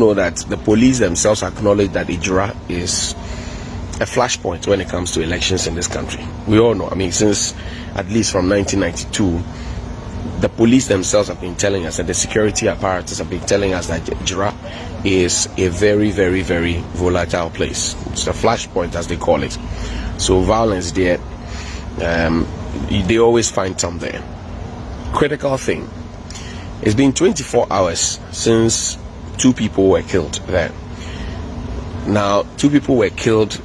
know that the police themselves acknowledge that Ejura is a flashpoint when it comes to elections in this country. We all know. I mean, since at least from 1992, the police themselves have been telling us, and the security apparatus have been telling us that Ejura is a very, very, very volatile place. It's a flashpoint, as they call it. So violence there, they always find some there. Critical thing. It's been 24 hours since 2 people were killed there. Now, 2 people were killed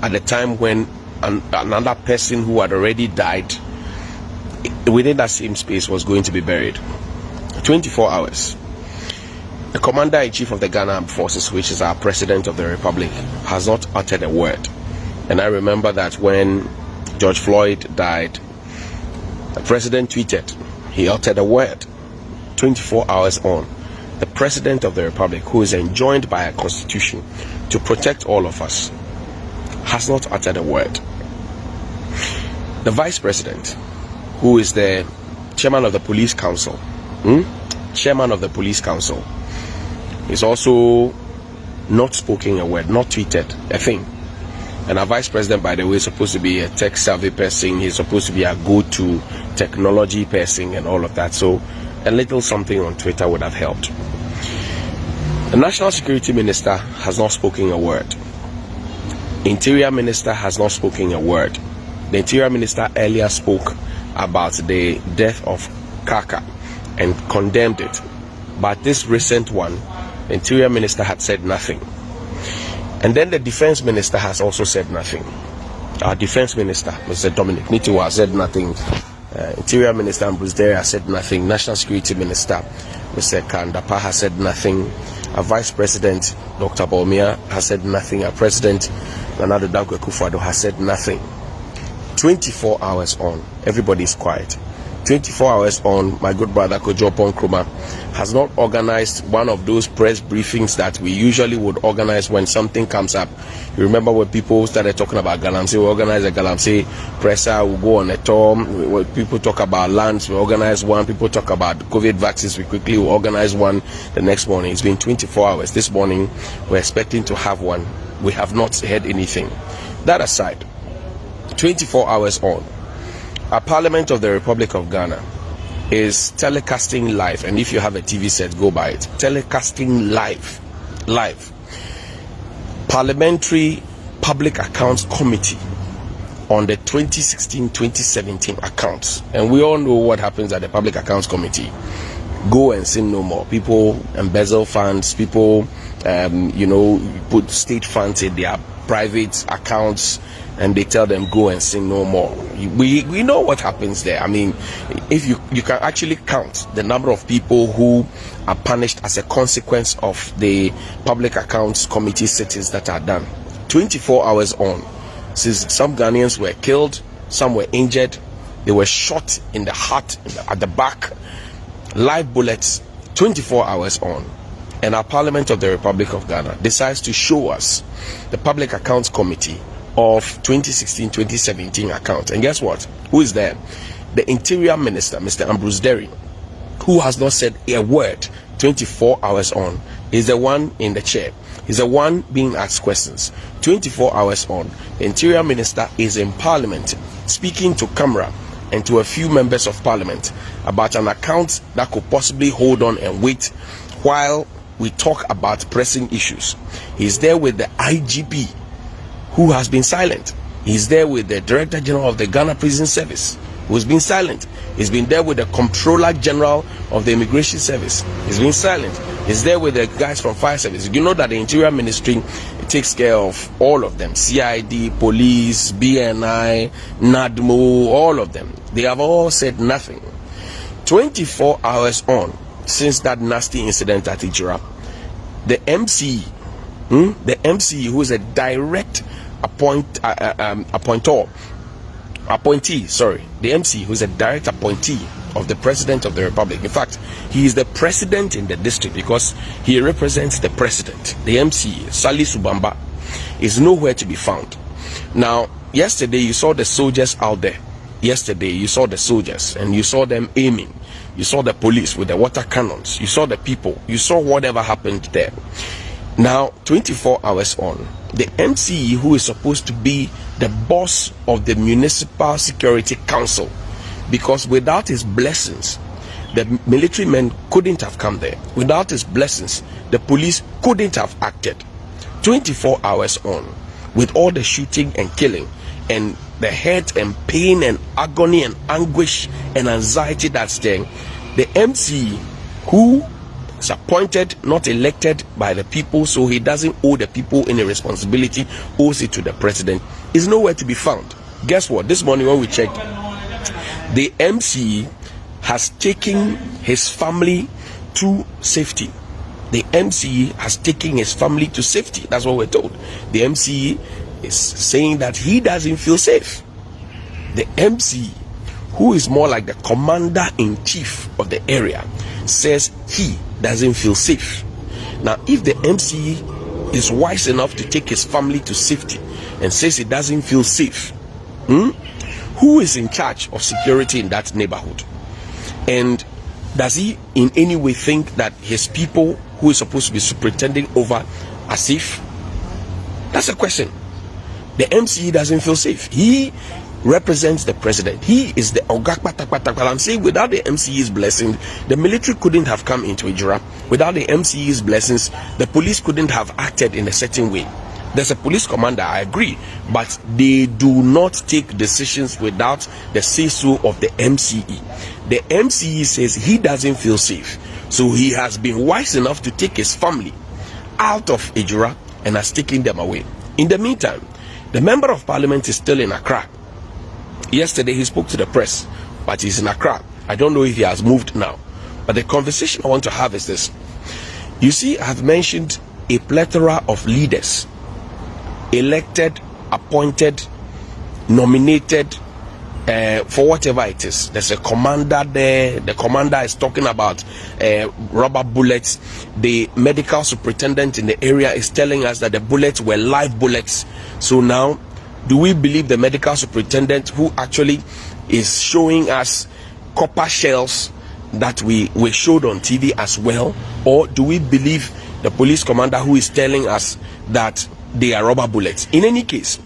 at the time when another person who had already died within that same space was going to be buried. 24 hours. The Commander-in-Chief of the Ghana Armed Forces, which is our President of the Republic, has not uttered a word. And I remember that when George Floyd died, the President tweeted, he uttered a word. 24 hours on, the President of the Republic, who is enjoined by a constitution to protect all of us, has not uttered a word. The Vice President, who is the Chairman of the Police Council, Chairman of the Police Council, is also not spoken a word, not tweeted a thing. And our Vice President, by the way, is supposed to be a tech-savvy person. He's supposed to be a go-to technology person and all of that. So a little something on Twitter would have helped. The National Security Minister has not spoken a word. Interior Minister has not spoken a word. The Interior Minister earlier spoke about the death of Kaka and condemned it. But this recent one, the Interior Minister had said nothing. And then the Defense Minister has also said nothing. Our Defense Minister, Mr. Dominic Nitiwa, has said nothing. Interior Minister Bruce Derry has said nothing. National Security Minister Mr. Kandapa has said nothing. Our Vice President Dr. Bawumia has said nothing. Our President Nana Addo Dankwa Akufo-Addo has said nothing. 24 hours on, everybody is quiet. 24 hours on, my good brother Kojo Nkrumah has not organized one of those press briefings that we usually would organize when something comes up. You remember when people started talking about Galamsey, we organize a Galamsey presser, we go on a tour. When people talk about lands, we organize one. People talk about COVID vaccines, we quickly organize one the next morning. It's been 24 hours. This morning, we're expecting to have one. We have not heard anything. That aside, 24 hours on, our Parliament of the Republic of Ghana is telecasting live, and if you have a TV set, go by it. Telecasting live. Parliamentary Public Accounts Committee on the 2016-2017 accounts, and we all know what happens at the Public Accounts Committee. Go and sin no more. People embezzle funds. People, put state funds in their private accounts, and they tell them go and sin no more. We know what happens there. I mean, if you can actually count the number of people who are punished as a consequence of the Public Accounts Committee sittings that are done. 24 hours on, since some Ghanaians were killed, some were injured, they were shot in the heart, at the back, live bullets. 24 hours on, and our Parliament of the Republic of Ghana decides to show us the Public Accounts Committee of 2016-2017 account. And guess what? Who is there? The Interior Minister, Mr. Bruce Derry, who has not said a word. 24 hours on, is the one in the chair. He's the one being asked questions. 24 hours on, the Interior Minister is in Parliament speaking to camera and to a few members of Parliament about an account that could possibly hold on and wait while we talk about pressing issues. He's there with the IGP, who has been silent. He's there with the Director General of the Ghana Prison Service, who's been silent. He's been there with the Comptroller General of the Immigration Service. He's been silent. He's there with the guys from Fire Service. You know that the Interior Ministry takes care of all of them. CID, Police, BNI, NADMO, all of them. They have all said nothing. 24 hours on, since that nasty incident at Ejura, the MC, who is a direct appointee, the MC, who is a direct appointee of the President of the Republic. In fact, he is the president in the district because he represents the president. The MC, Salisu Bamba, is nowhere to be found. Now, yesterday you saw the soldiers out there. Yesterday you saw the soldiers and you saw them aiming. you saw the police with the water cannons, you saw the people, you saw whatever happened there. Now, 24 hours on, the MCE, who is supposed to be the boss of the Municipal Security Council, because without his blessings, the military men couldn't have come there. Without his blessings, the police couldn't have acted. 24 hours on, with all the shooting and killing, and the hurt and pain and agony and anguish and anxiety that's there, the MCE, who is appointed, not elected by the people, so he doesn't owe the people any responsibility, owes it to the president, is nowhere to be found. Guess what? This morning when we checked, the MCE has taken his family to safety. The MCE has taken his family to safety. That's what we're told. The MCE is saying that he doesn't feel safe. The MCE, who is more like the commander-in-chief of the area, says he doesn't feel safe. Now, if the MCE is wise enough to take his family to safety and says he doesn't feel safe, who is in charge of security in that neighborhood? And does he in any way think that his people, who is supposed to be superintending over, are safe? That's a question. The MCE doesn't feel safe. He represents the president. He is the Ogakpatakpatak. I'm saying without the MCE's blessing, the military couldn't have come into Ejura. Without the MCE's blessings, the police couldn't have acted in a certain way. There's a police commander, I agree, but they do not take decisions without the say-so of the MCE. The MCE says he doesn't feel safe, so he has been wise enough to take his family out of Ejura and has taken them away. In the meantime, the member of parliament is still in Accra. Yesterday he spoke to the press, but he's in Accra. I don't know if he has moved now, but the conversation I want to have is this. You see, I've mentioned a plethora of leaders, elected, appointed, nominated, for whatever it is. There's a commander there. The commander is talking about rubber bullets. The medical superintendent in the area is telling us that the bullets were live bullets. So now, do we believe the medical superintendent, who actually is showing us copper shells that we showed on TV as well? Or do we believe the police commander, who is telling us that they are rubber bullets? In any case,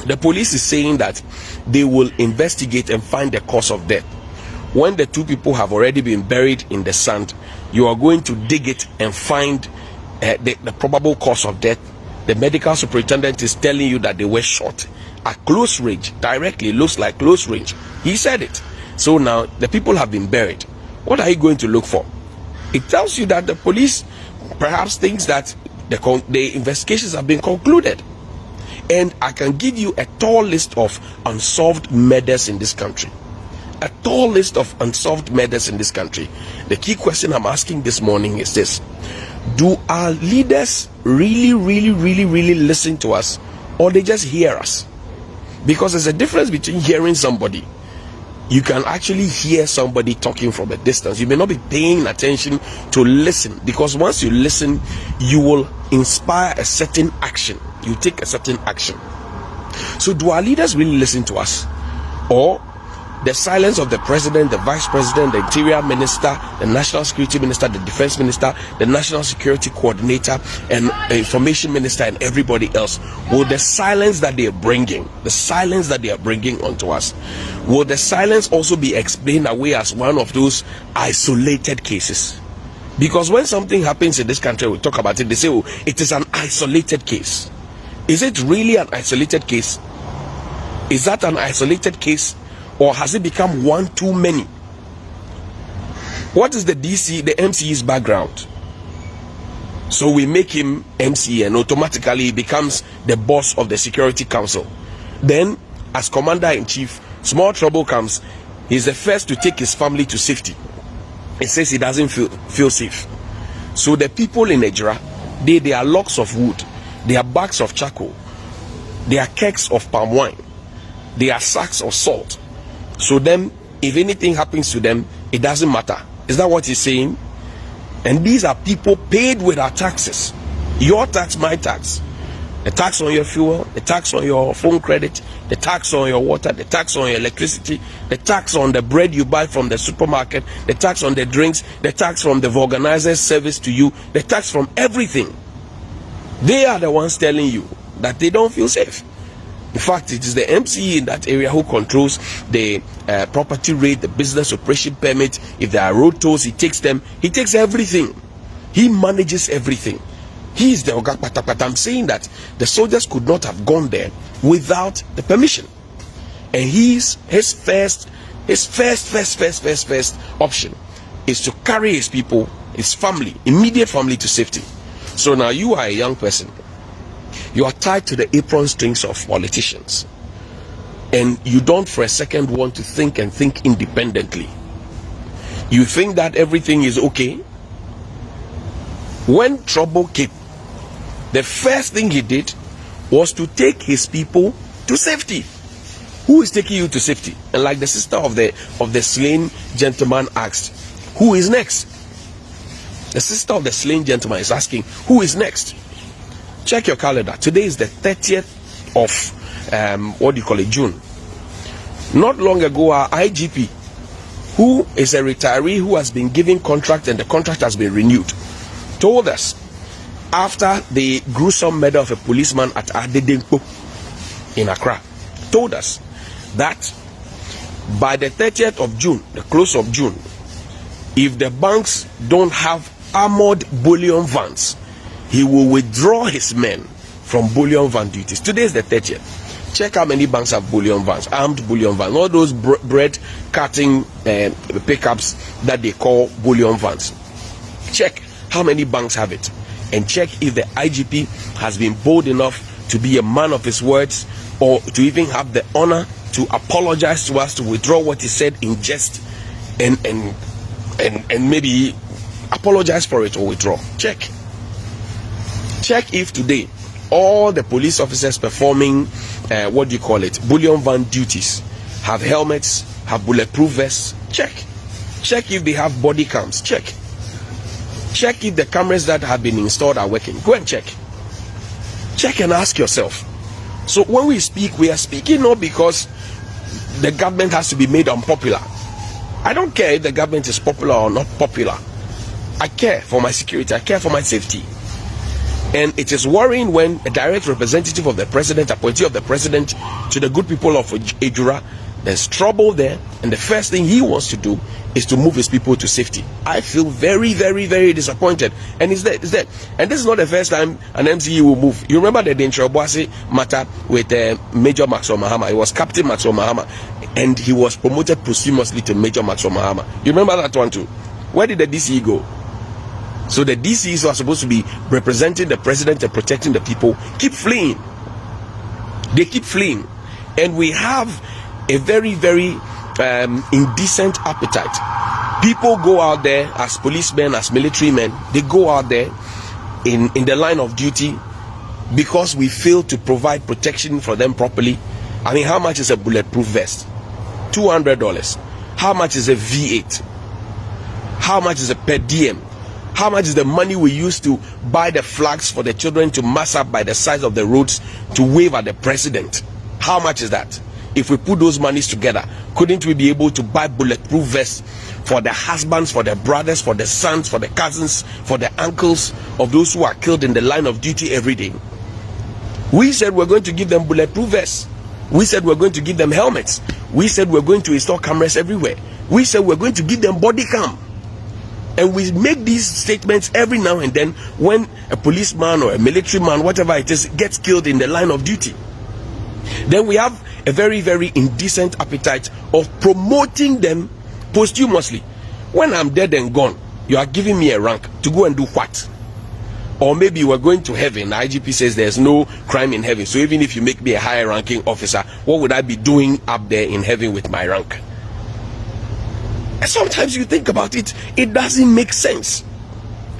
the police is saying that they will investigate and find the cause of death. When the two people have already been buried in the sand, you are going to dig it and find the probable cause of death. The medical superintendent is telling you that they were shot at close range, directly, looks like close range. He said it. So now the people have been buried. What are you going to look for? It tells you that the police perhaps thinks that the investigations have been concluded. And I can give you a tall list of unsolved murders in this country. A tall list of unsolved murders in this country. The key question I'm asking this morning is this: do our leaders really listen to us, or they just hear us? Because there's a difference between hearing somebody. You can actually hear somebody talking from a distance. You may not be paying attention to listen, because once you listen, you will inspire a certain action. You take a certain action. So do our leaders really listen to us? Or the silence of the president, the vice president, the interior minister, the national security minister, the defense minister, the national security coordinator, and information minister, and everybody else, will the silence that they are bringing, onto us, will the silence also be explained away as one of those isolated cases? Because when something happens in this country, we talk about it, they say, oh, it is an isolated case. Is it really an isolated case? Is that an isolated case? Or has it become one too many? What is the MCE's background? So we make him MCE and automatically he becomes the boss of the Security Council. Then, as commander-in-chief, small trouble comes, he's the first to take his family to safety. He says he doesn't feel safe. So the people in Ejura, they are logs of wood, they are bags of charcoal, they are kegs of palm wine, they are sacks of salt. So then, if anything happens to them, it doesn't matter. Is that what he's saying? And these are people paid with our taxes. Your tax, my tax. The tax on your fuel, the tax on your phone credit, the tax on your water, the tax on your electricity, the tax on the bread you buy from the supermarket, the tax on the drinks, the tax from the organizer's service to you, the tax from everything. They are the ones telling you that they don't feel safe. In fact, it is the MCE in that area who controls the property rate, the business operation permit. If there are road tolls, he takes them. He takes everything. He manages everything. He is the Oga Pata. But I'm saying that the soldiers could not have gone there without the permission. And his first option is to carry his people, his family, immediate family to safety. So now you are a young person. You are tied to the apron strings of politicians. And you don't for a second want to think and think independently. You think that everything is okay. When trouble came, the first thing he did was to take his people to safety. Who is taking you to safety? And like the sister of the slain gentleman asked, who is next? The sister of the slain gentleman is asking, who is next? Check your calendar. Today is the 30th of June. Not long ago, our IGP, who is a retiree who has been given contract and the contract has been renewed, told us after the gruesome murder of a policeman at Adedenko in Accra, told us that by the 30th of June, the close of June, if the banks don't have armored bullion vans, he will withdraw his men from bullion van duties. Today is the 30th. Check how many banks have bullion vans, armed bullion vans, all those bread cutting pickups that they call bullion vans. Check how many banks have it, and check if the IGP has been bold enough to be a man of his words, or to even have the honor to apologize to us, to withdraw what he said in jest, and maybe apologize for it or withdraw. Check if today all the police officers performing bullion van duties have helmets, have bulletproof vests. Check if they have body cams. Check if the cameras that have been installed are working. Go and check and ask yourself. So when we speak, we are speaking not because the government has to be made unpopular. I don't care if the government is popular or not popular. I care for my security. I care for my safety. And it is worrying when a direct representative of the president, appointee of the president to the good people of Ejura, there's trouble there, and the first thing he wants to do is to move his people to safety. I feel very, very, very disappointed. And it's there. And this is not the first time an MCE will move. You remember the Dentra Boase matter with Major Maxwell Mahama. It was Captain Maxwell Mahama, and he was promoted posthumously to Major Maxwell Mahama. You remember that one too? Where did the DCE go? So the DCEs who are supposed to be representing the president and protecting the people keep fleeing. They keep fleeing. And we have a very, very indecent appetite. People go out there as policemen, as military men. They go out there in the line of duty because we fail to provide protection for them properly. I mean, how much is a bulletproof vest? $200. How much is a V8? How much is a per diem? How much is the money we use to buy the flags for the children to mass up by the sides of the roads to wave at the president? How much is that? If we put those monies together, couldn't we be able to buy bulletproof vests for the husbands, for the brothers, for the sons, for the cousins, for the uncles of those who are killed in the line of duty every day? We said we're going to give them bulletproof vests. We said we're going to give them helmets. We said we're going to install cameras everywhere. We said we're going to give them body cam. And we make these statements every now and then when a policeman or a military man, whatever it is, gets killed in the line of duty. Then we have a very, very indecent appetite of promoting them posthumously. When I'm dead and gone, you are giving me a rank to go and do what? Or maybe you are going to heaven. The IGP says there's no crime in heaven. So even if you make me a higher ranking officer, what would I be doing up there in heaven with my rank? And sometimes you think about it, it doesn't make sense.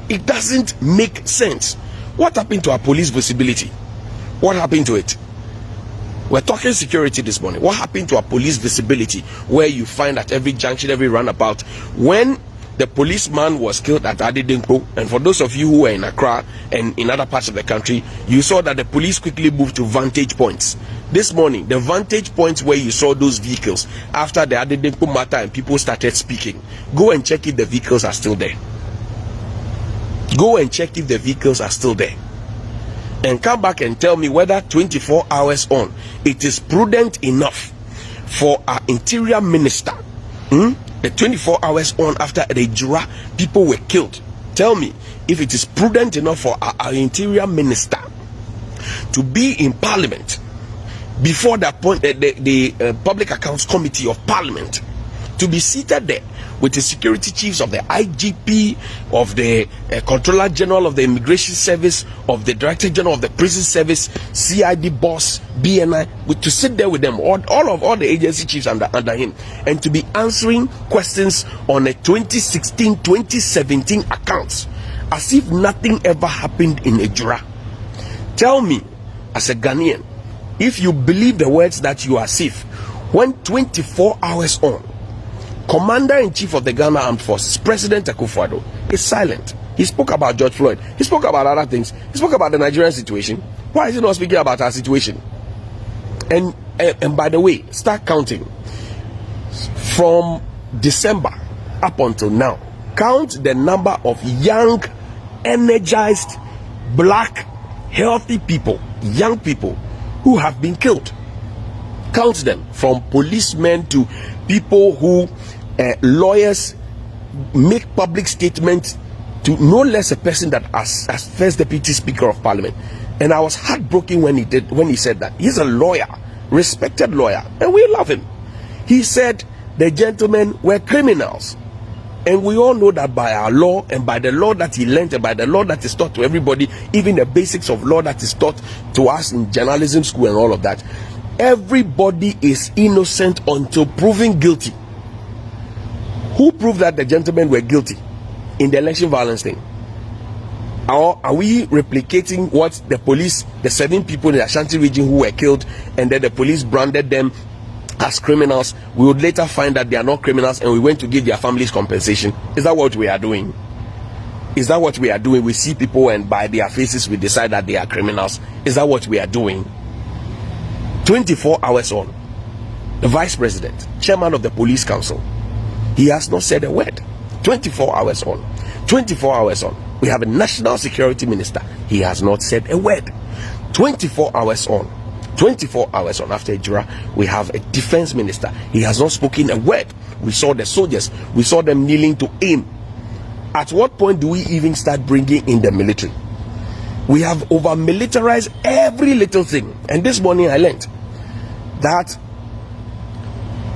It doesn't make sense. What happened to our police visibility? What happened to it? We're talking security this morning. What happened to our police visibility, where you find at every junction, every roundabout, when the policeman was killed at Adedinko, and for those of you who were in Accra and in other parts of the country, you saw that the police quickly moved to vantage points. This morning, the vantage points where you saw those vehicles after the Adedinko matter and people started speaking, go and check if the vehicles are still there. Go and check if the vehicles are still there. And come back and tell me whether 24 hours on, it is prudent enough for our interior minister, the 24 hours on after the Ejura people were killed. Tell me if it is prudent enough for our interior minister to be in parliament before the Public Accounts Committee of Parliament, to be seated there with the security chiefs of the IGP, of the Controller General of the Immigration Service, of the Director General of the Prison Service, CID boss, BNI, to sit there with them, all the agency chiefs under him, and to be answering questions on a 2016-2017 accounts, as if nothing ever happened in Ejura. Tell me, as a Ghanaian, if you believe the words that you are safe, when 24 hours on, Commander-in-Chief of the Ghana Armed Forces, President Akufo-Addo, is silent. He spoke about George Floyd. He spoke about other things. He spoke about the Nigerian situation. Why is he not speaking about our situation? And by the way, start counting. From December up until now, count the number of young, energized, black, healthy people, young people who have been killed. Count them, from policemen to people who lawyers make public statements, to no less a person that as first deputy speaker of parliament. And I was heartbroken when he said that. He's a lawyer, respected lawyer, and we love him. He said the gentlemen were criminals, and we all know that by our law and by the law that he learned and by the law that is taught to everybody, even the basics of law that is taught to us in journalism school and all of that, everybody is innocent until proven guilty. Who proved that the gentlemen were guilty in the election violence thing? Or are we replicating what the police, the 7 people in the Ashanti region who were killed, and then the police branded them as criminals? We would later find that they are not criminals, and we went to give their families compensation. Is that what we are doing? Is that what we are doing? We see people, and by their faces we decide that they are criminals. Is that what we are doing? 24 hours on, the vice president, chairman of the police council, he has not said a word. 24 hours on, 24 hours on, we have a national security minister, he has not said a word. 24 hours on, 24 hours on, after Ejura, we have a defense minister, he has not spoken a word. We saw the soldiers, we saw them kneeling to aim. At what point do we even start bringing in the military? We have over militarized every little thing. And this morning I learned that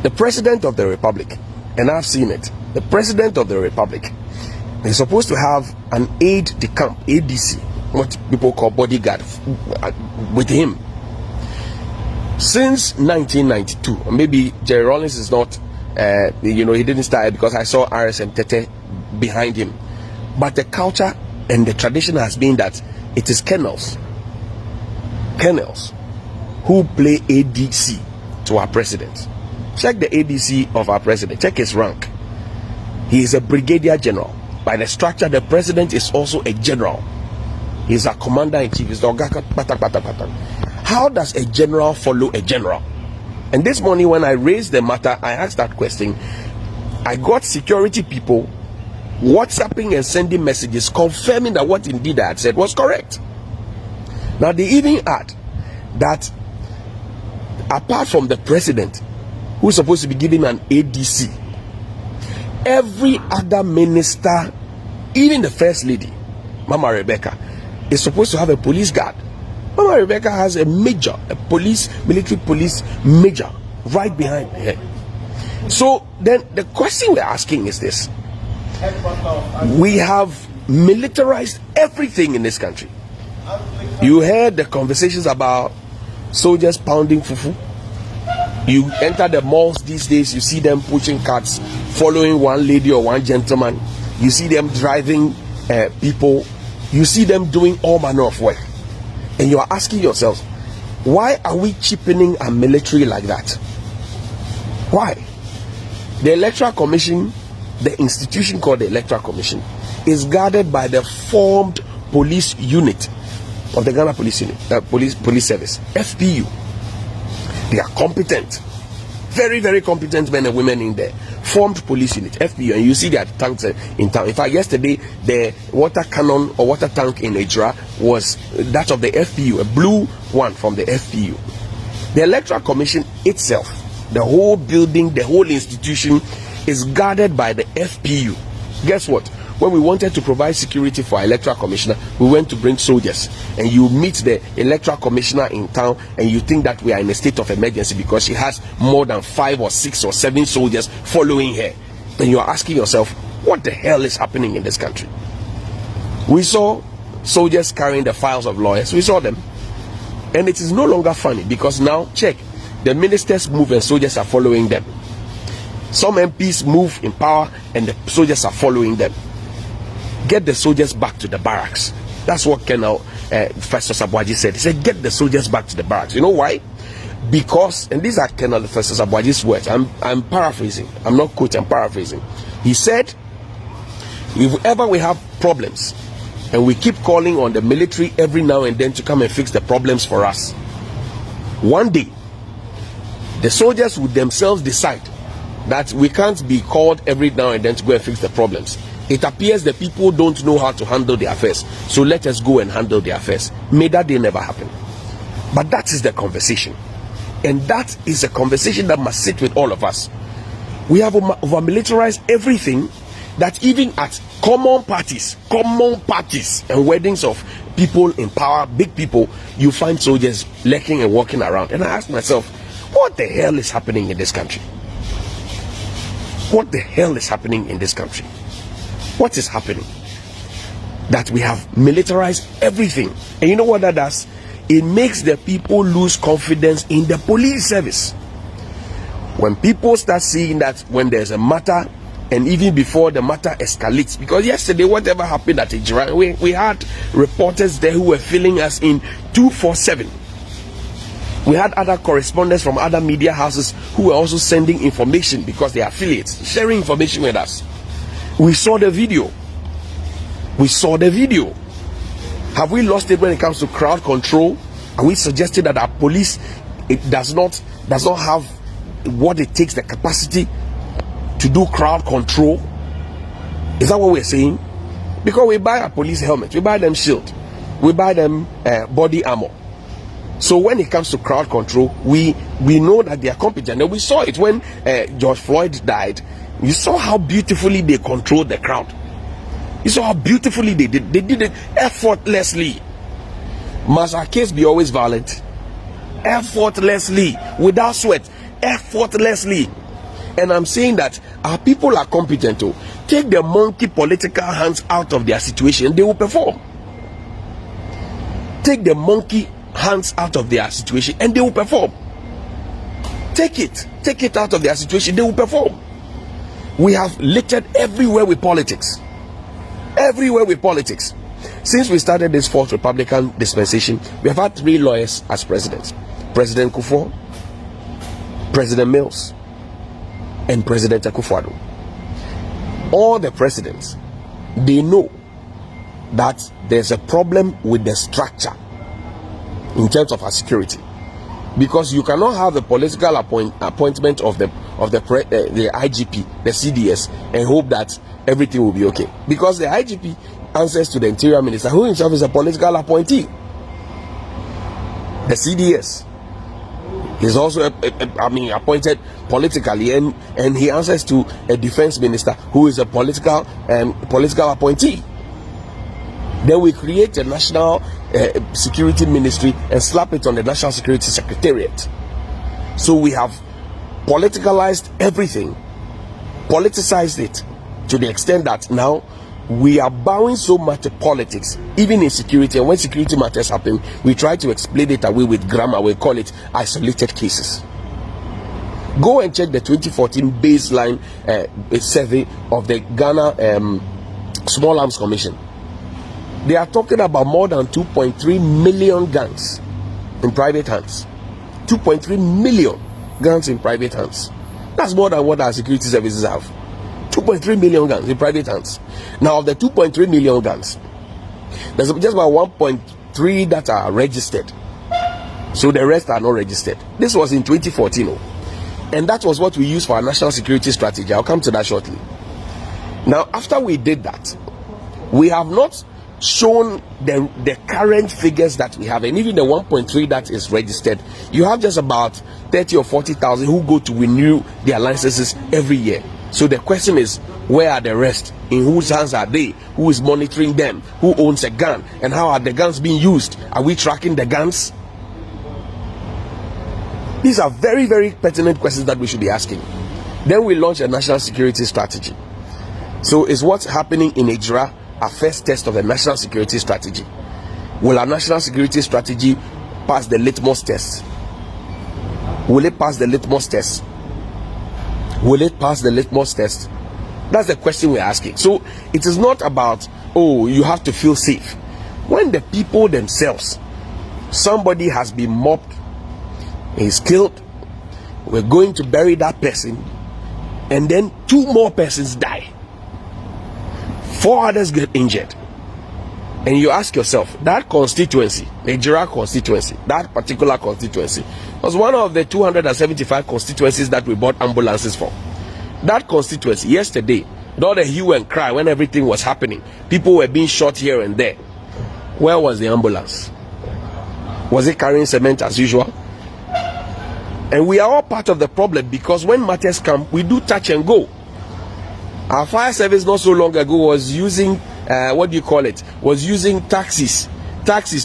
the president of the republic, and I've seen it, the president of the republic is supposed to have an aide-de-camp, ADC, what people call bodyguard, with him since 1992. Maybe Jerry Rawlings is not, he didn't start it because I saw RSM Tete behind him. But the culture and the tradition has been that it is colonels who play ADC to our president. Check the ADC of our president, check his rank. He is a brigadier general. By the structure, the president is also a general. He is a commander-in-chief. How does a general follow a general? And this morning when I raised the matter, I asked that question. I got security people WhatsApping and sending messages confirming that what indeed I had said was correct. Now they even add that apart from the president, who's supposed to be giving an ADC, every other minister, even the first lady, Mama Rebecca, is supposed to have a police guard. Mama Rebecca has a major, military police major right behind her. So then the question we're asking is this: we have militarized everything in this country. You heard the conversations about soldiers pounding fufu. You enter the malls these days, you see them pushing carts, following one lady or one gentleman. You see them driving people. You see them doing all manner of work. And you are asking yourselves, why are we cheapening our military like that? Why? The Electoral Commission the institution called the Electoral Commission is guarded by the formed police unit of the Ghana Police Unit, Police Service, FPU. They are competent, very, very competent men and women in there. Formed police unit, FPU, and you see their tanks in town. In fact, yesterday the water cannon or water tank in Ejura was that of the FPU, a blue one from the FPU. The Electoral Commission itself, the whole building, the whole institution is guarded by the FPU. Guess what? When we wanted to provide security for our electoral commissioner, we went to bring soldiers. And you meet the electoral commissioner in town and you think that we are in a state of emergency because she has more than 5 or 6 or 7 soldiers following her. Then you are asking yourself, what the hell is happening in this country? We saw soldiers carrying the files of lawyers. We saw them. And it is no longer funny because now, check, the ministers move and soldiers are following them. Some MPs move in power and the soldiers are following them. Get the soldiers back to the barracks. That's what Colonel Festus Abuaji said. He said, get the soldiers back to the barracks. You know why? Because, and these are Colonel Festus Abuaji's words. I'm paraphrasing. I'm not quoting, I'm paraphrasing. He said, if ever we have problems and we keep calling on the military every now and then to come and fix the problems for us, one day the soldiers would themselves decide that we can't be called every now and then to go and fix the problems. It appears the people don't know how to handle their affairs, so let us go and handle their affairs. May that day never happen. But that is the conversation, and that is a conversation that must sit with all of us. We have over-militarized everything, that even at common parties and weddings of people in power, big people, you find soldiers lurking and walking around. And I ask myself, what the hell is happening in this country? What the hell is happening in this country? What is happening? That we have militarized everything. And you know what that does? It makes the people lose confidence in the police service. When people start seeing that when there's a matter, and even before the matter escalates, because yesterday whatever happened at Ejura, we had reporters there who were filling us in 247. We had other correspondents from other media houses who were also sending information because they are affiliates, sharing information with us. We saw the video. Have we lost it when it comes to crowd control? Are we suggesting that our police does not have what it takes, the capacity to do crowd control? Is that what we're saying? Because we buy our police helmets, we buy them shield, we buy them body armor. So when it comes to crowd control, we know that they are competent. And we saw it when George Floyd died. You saw how beautifully they controlled the crowd. You saw how beautifully they did. They did it effortlessly. Must our case be always violent? Effortlessly, without sweat, effortlessly. And I'm saying that our people are competent to take the monkey political hands out of their situation, they will perform. Take the monkey hands out of their situation and they will perform. Take it out of their situation, they will perform. We have littered everywhere with politics. Everywhere with politics. Since we started this fourth Republican dispensation, we have had 3 lawyers as presidents. President Kufuor, President Mills, and President Akufo-Addo. All the presidents, they know that there's a problem with the structure in terms of our security, because you cannot have a political appointment of the IGP, the CDS, and hope that everything will be okay, because the IGP answers to the Interior Minister, who himself is a political appointee. The CDS is also appointed politically, and he answers to a Defense Minister who is a political appointee. Then we create a National Security Ministry and slap it on the National Security Secretariat. So we have politicalized everything, politicized it to the extent that now we are bowing so much to politics, even in security. And when security matters happen, we try to explain it away with grammar. We call it isolated cases. Go and check the 2014 baseline survey of the Ghana Small Arms Commission. They are talking about more than 2.3 million guns in private hands. 2.3 million guns in private hands. That's more than what our security services have. 2.3 million guns in private hands. Now, of the 2.3 million guns, there's just about 1.3 that are registered. So the rest are not registered. This was in 2014. And that was what we used for our national security strategy. I'll come to that shortly. Now, after we did that, we have not shown the current figures that we have, and even the 1.3 that is registered. You have just about 30 or 40,000 who go to renew their licenses every year. So the question is, where are the rest? In whose hands are they? Who is monitoring them? Who owns a gun? And how are the guns being used? Are we tracking the guns? These are very, very pertinent questions that we should be asking. Then we launch a national security strategy. So is what's happening in Ejura our first test of a national security strategy? Will our national security strategy pass the litmus test? Will it pass the litmus test? Will it pass the litmus test? That's the question we're asking. So it is not about, oh, you have to feel safe. When the people themselves, somebody has been mobbed, he's killed, we're going to bury that person, and then 2 more persons die, 4 others get injured, and you ask yourself, that constituency, the Ejura constituency, that particular constituency was one of the 275 constituencies that we bought ambulances for. That constituency, yesterday, with all the hue and cry when everything was happening, people were being shot here and there. Where was the ambulance? Was it carrying cement as usual? And we are all part of the problem, because when matters come, we do touch and go. Our fire service not so long ago was using was using taxis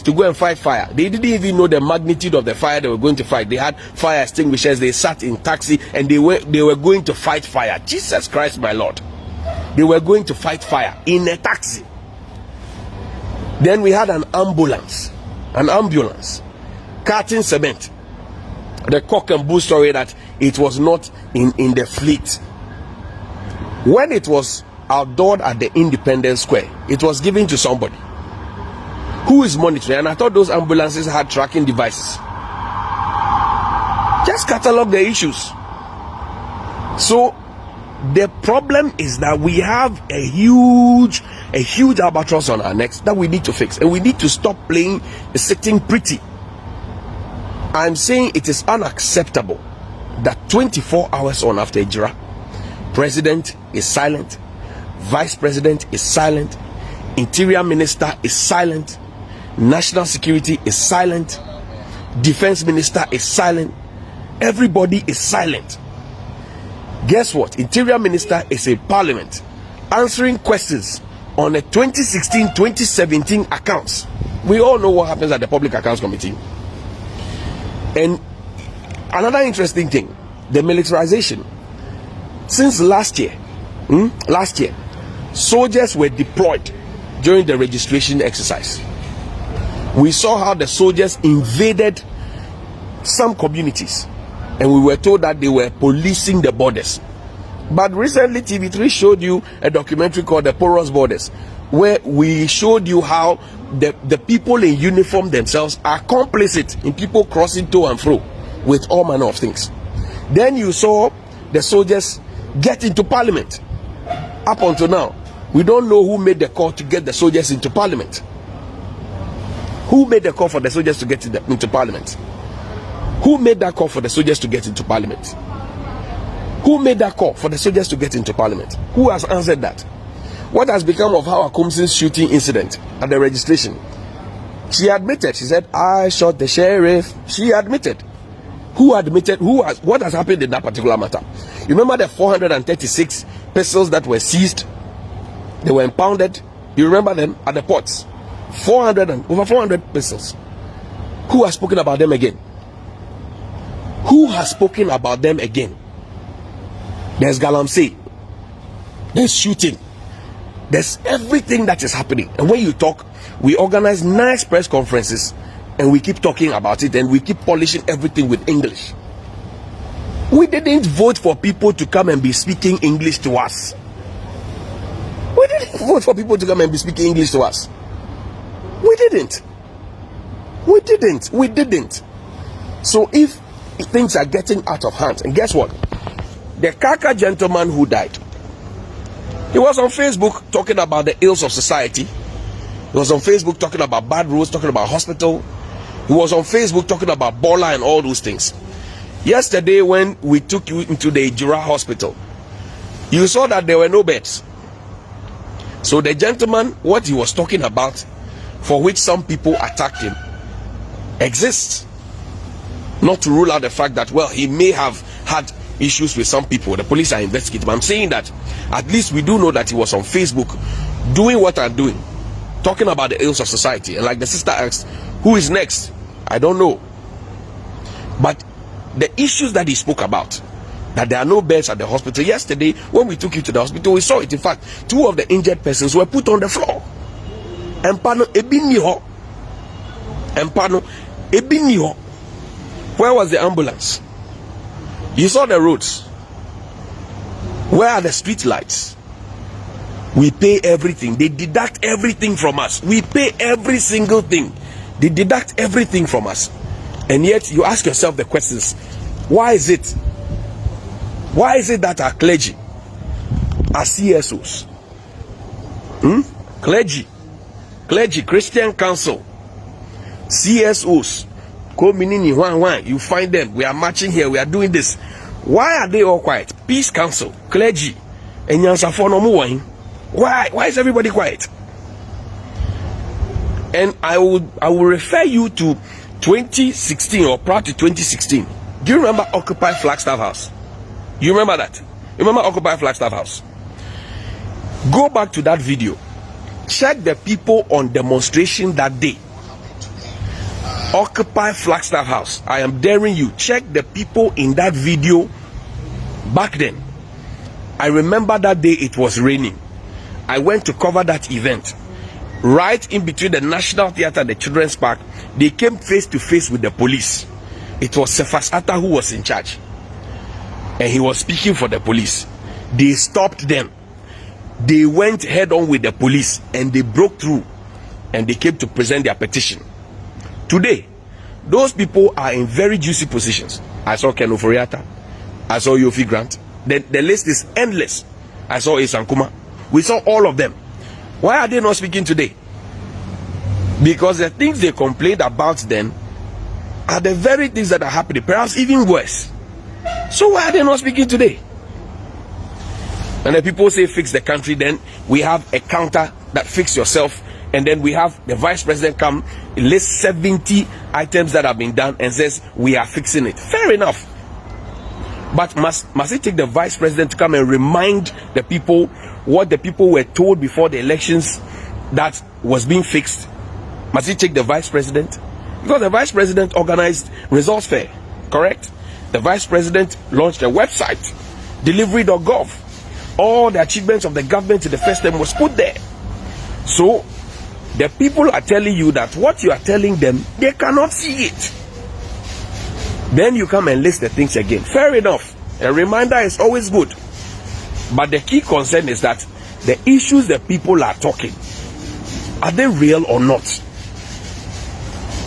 to go and fight fire. They didn't even know the magnitude of the fire they were going to fight. They had fire extinguishers, they sat in taxi, and they were going to fight fire. Jesus Christ, my Lord. They were going to fight fire in a taxi. Then we had an ambulance carting cement. The cock and bull story that it was not in the fleet. When it was outdoored at the Independence Square, it was given to somebody who is monitoring. And I thought those ambulances had tracking devices. Just catalog the issues. So the problem is that we have a huge albatross on our necks that we need to fix, and we need to stop playing sitting pretty. I'm saying it is unacceptable that 24 hours on after Ejura, President is silent, Vice President is silent, Interior Minister is silent, National Security is silent, Defense Minister is silent, everybody is silent. Guess what? Interior Minister is in Parliament answering questions on the 2016-2017 accounts. We all know what happens at the Public Accounts Committee. And another interesting thing, the militarization. Since last year, soldiers were deployed during the registration exercise. We saw how the soldiers invaded some communities, and we were told that they were policing the borders. But recently TV3 showed you a documentary called The Porous Borders, where we showed you how the people in uniform themselves are complicit in people crossing to and fro with all manner of things. Then you saw the soldiers get into Parliament. Up until now, we don't know who made the call to get the soldiers into Parliament. Who made the call for the soldiers to get into Parliament? Who made that call for the soldiers to get into Parliament? Who made that call for the soldiers to get into Parliament? Who has answered that? What has become of Howard Combs's shooting incident at the registration? She admitted. She said, I shot the sheriff. She admitted. Who admitted? What has happened in that particular matter? You remember the 436 pistols that were seized? They were impounded. You remember them at the ports? Over 400 pistols. Who has spoken about them again? Who has spoken about them again? There's Galamsey. There's shooting. There's everything that is happening. And when you talk, we organize nice press conferences, and we keep talking about it, and we keep polishing everything with English. We didn't vote for people to come and be speaking English to us. We didn't vote for people to come and be speaking English to us. We didn't. So if things are getting out of hand, and guess what? The Kaka gentleman who died, He was on Facebook talking about the ills of society. He was on Facebook talking about bad roads, talking about hospital. He was on Facebook talking about Bola and all those things. Yesterday, when we took you into the Ejura hospital, you saw that there were no beds. So the gentleman, what he was talking about, for which some people attacked him, exists. Not to rule out the fact that, well, he may have had issues with some people. The police are investigating. But I'm saying that at least we do know that he was on Facebook doing what I'm doing, talking about the ills of society. And like the sister asked, who is next? I don't know. But the issues that he spoke about, that there are no beds at the hospital. Yesterday, when we took you to the hospital, we saw it. In fact, 2 of the injured persons were put on the floor. Empano ebiniho. Empano ebiniho. Where was the ambulance? You saw the roads. Where are the street lights? We pay everything. They deduct everything from us. We pay every single thing. They deduct everything from us. And yet you ask yourself the questions. Why is it? Why is it that our clergy, our CSOs, clergy, Christian Council, CSOs, you find them, we are marching here, we are doing this. Why are they all quiet? Peace Council, clergy, and why is everybody quiet? And I will refer you to 2016 or prior to 2016. Do you remember Occupy Flagstaff House? You remember that? You remember Occupy Flagstaff House? Go back to that video. Check the people on demonstration that day. Occupy Flagstaff House. I am daring you. Check the people in that video back then. I remember that day it was raining. I went to cover that event. Right in between the National Theatre and the Children's Park, they came face to face with the police. It was Cephas Atta who was in charge. And he was speaking for the police. They stopped them. They went head on with the police and they broke through and they came to present their petition. Today, those people are in very juicy positions. I saw Ken Oforiatta. I saw Yofi Grant. The list is endless. I saw Isankuma. We saw all of them. Why are they not speaking today? Because the things they complained about then are the very things that are happening, perhaps even worse. So why are they not speaking today? And the people say fix the country, then we have a counter that fix yourself, and then we have the vice president come, list 70 items that have been done and says we are fixing it. Fair enough. But must it take the vice president to come and remind the people what the people were told before the elections that was being fixed? Must it take the vice president? Because the vice president organized results fair, correct? The vice president launched a website, delivery.gov. All the achievements of the government in the first term was put there. So the people are telling you that what you are telling them, they cannot see it. Then you come and list the things again. Fair enough. A reminder is always good. But the key concern is that the issues that people are talking, are they real or not?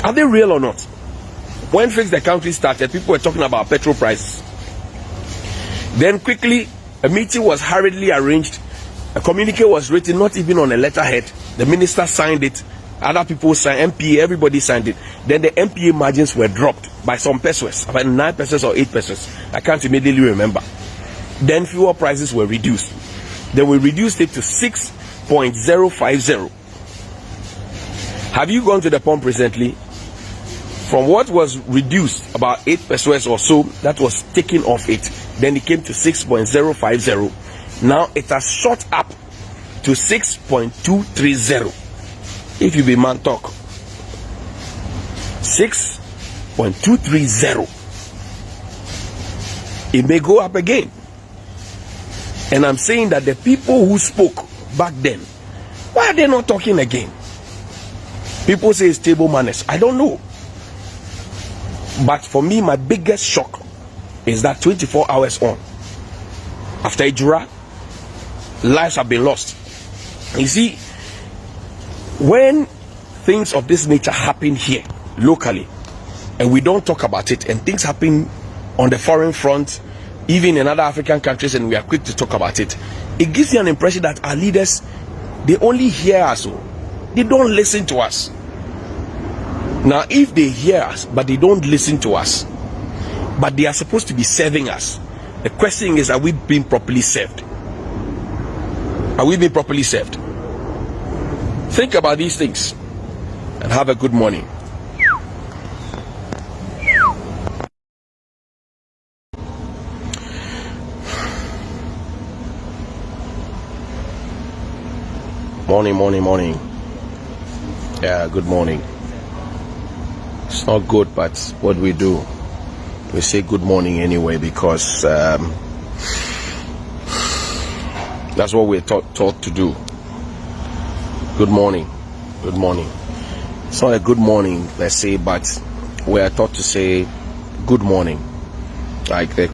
Are they real or not? When Fix the Country started, people were talking about petrol prices. Then quickly, a meeting was hurriedly arranged. A communique was written, not even on a letterhead. The minister signed it. Other people signed, MPA, everybody signed it. Then the MPA margins were dropped by some pesos, about 9 pesos or 8 pesos. I can't immediately remember. Then fuel prices were reduced. Then we reduced it to 6.050. Have you gone to the pump recently? From what was reduced, about 8 pesos or so, that was taken off it. Then it came to 6.050. Now it has shot up to 6.230. If you be man talk. 6.230. It may go up again. And I'm saying that the people who spoke back then, why are they not talking again? People say it's table manners. I don't know. But for me, my biggest shock is that 24 hours on, after Ejura, lives have been lost. You see, when things of this nature happen here, locally, and we don't talk about it, and things happen on the foreign front, even in other African countries, and we are quick to talk about it, it gives you an impression that our leaders, they only hear us, they don't listen to us. Now, if they hear us but they don't listen to us, but they are supposed to be serving us, the question is, are we being properly served? Are we being properly served? Think about these things and have a good morning. Morning. Yeah, good morning. It's not good, but what we do, we say good morning anyway, because that's what we're taught to do. Good morning. It's not a good morning, let's say, but we are taught to say good morning, like the